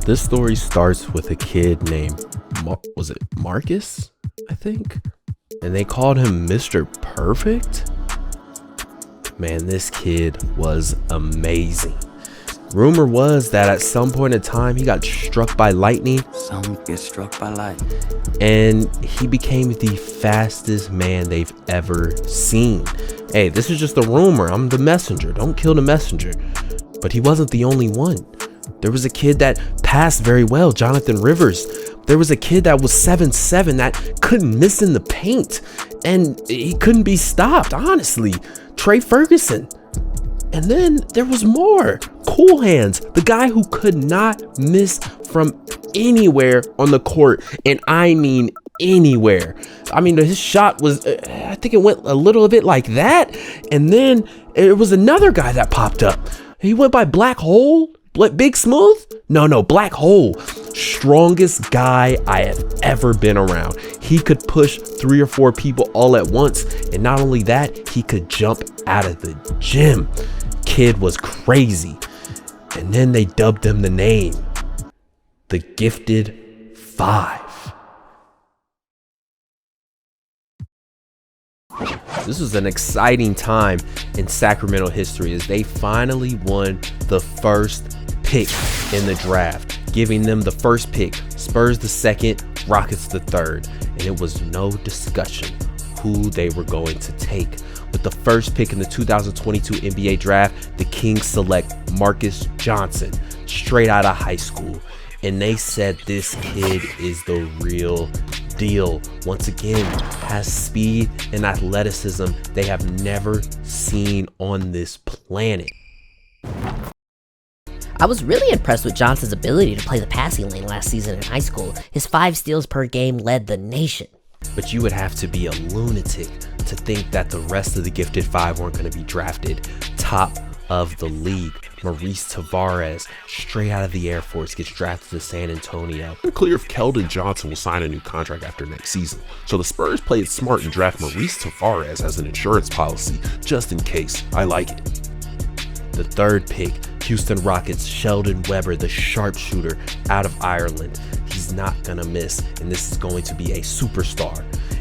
This story starts with a kid named, was it Marcus, I think? And they called him Mr. Perfect? Man, this kid was amazing. Rumor was that at some point in time, he got struck by lightning. Some get struck by lightning. And he became the fastest man they've ever seen. Hey, this is just a rumor. I'm the messenger. Don't kill the messenger. But he wasn't the only one. There was a kid that passed very well, Jonathan Rivers. There was a kid that was 7'7" that couldn't miss in the paint. And he couldn't be stopped, honestly. Trey Ferguson. And then there was more. Cool Hands, the guy who could not miss from anywhere on the court. And I mean anywhere. I mean, his shot was, I think it went a little bit like that. And then it was another guy that popped up. He went by Black Hole. Big Smooth? No, Black Hole. Strongest guy I have ever been around. He could push 3 or 4 people all at once. And not only that, he could jump out of the gym. Kid was crazy. And then they dubbed him the name, the Gifted Five. This was an exciting time in Sacramento history as they finally won the first pick in the draft, giving them the first pick, Spurs the second, Rockets the third, and it was no discussion who they were going to take. With the first pick in the 2022 NBA draft, the Kings select Marcus Johnson, straight out of high school. And they said this kid is the real deal. Once again, has speed and athleticism they have never seen on this planet. I was really impressed with Johnson's ability to play the passing lane last season in high school. His 5 steals per game led the nation. But you would have to be a lunatic to think that the rest of the Gifted Five weren't going to be drafted top of the league. Maurice Tavares, straight out of the Air Force, gets drafted to San Antonio. Unclear if Keldon Johnson will sign a new contract after next season, so the Spurs played smart and draft Maurice Tavares as an insurance policy, just in case. I like it. The third pick, Houston Rockets, Sheldon Webber, the sharpshooter out of Ireland. He's not gonna miss, and this is going to be a superstar.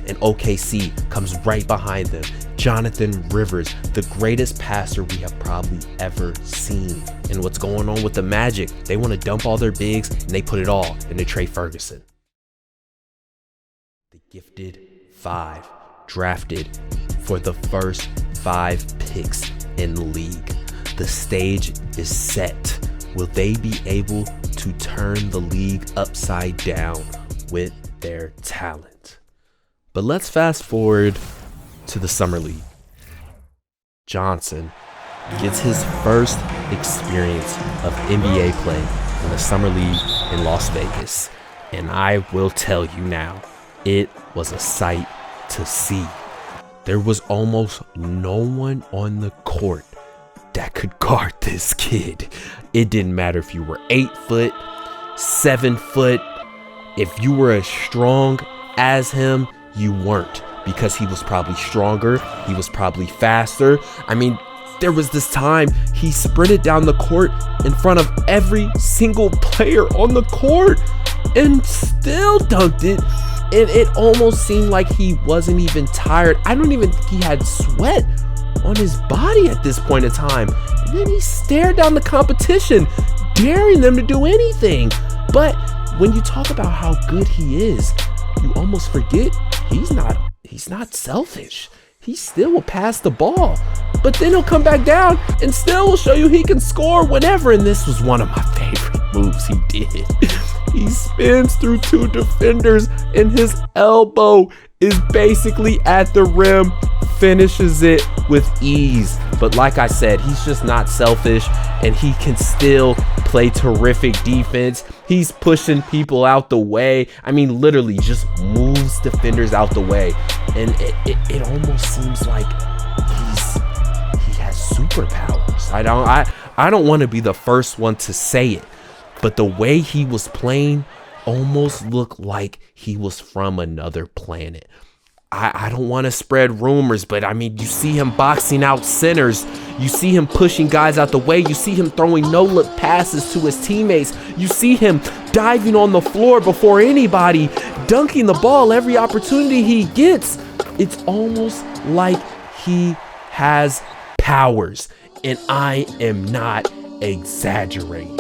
And OKC comes right behind them. Jonathan Rivers, the greatest passer we have probably ever seen. And what's going on with the Magic? They want to dump all their bigs, and they put it all into Trey Ferguson. The Gifted Five, drafted for the first 5 picks in the league. The stage is set. Will they be able to turn the league upside down with their talent? But let's fast forward to the Summer League. Johnson gets his first experience of NBA play in the Summer League in Las Vegas. And I will tell you now, it was a sight to see. There was almost no one on the court that could guard this kid. It didn't matter if you were 8 foot, 7 foot. If you were as strong as him, you weren't, because he was probably stronger. He was probably faster. I mean, there was this time he sprinted down the court in front of every single player on the court and still dunked it. And it almost seemed like he wasn't even tired. I don't even think he had sweat on his body at this point in time. And then he stared down the competition, daring them to do anything. But when you talk about how good he is, you almost forget he's not selfish. He still will pass the ball, but then he'll come back down and still will show you he can score whenever. And this was one of my favorite moves he did. He spins through 2 defenders and his elbow is basically at the rim, finishes it with ease. But like I said, he's just not selfish, and he can still play terrific defense. He's pushing people out the way. I mean, literally just moves defenders out the way. And it almost seems like he has superpowers. I don't want to be the first one to say it, but the way he was playing almost looked like he was from another planet. I don't want to spread rumors, but I mean, you see him boxing out centers. You see him pushing guys out the way. You see him throwing no-look passes to his teammates. You see him diving on the floor before anybody, dunking the ball every opportunity he gets. It's almost like he has powers, and I am not exaggerating.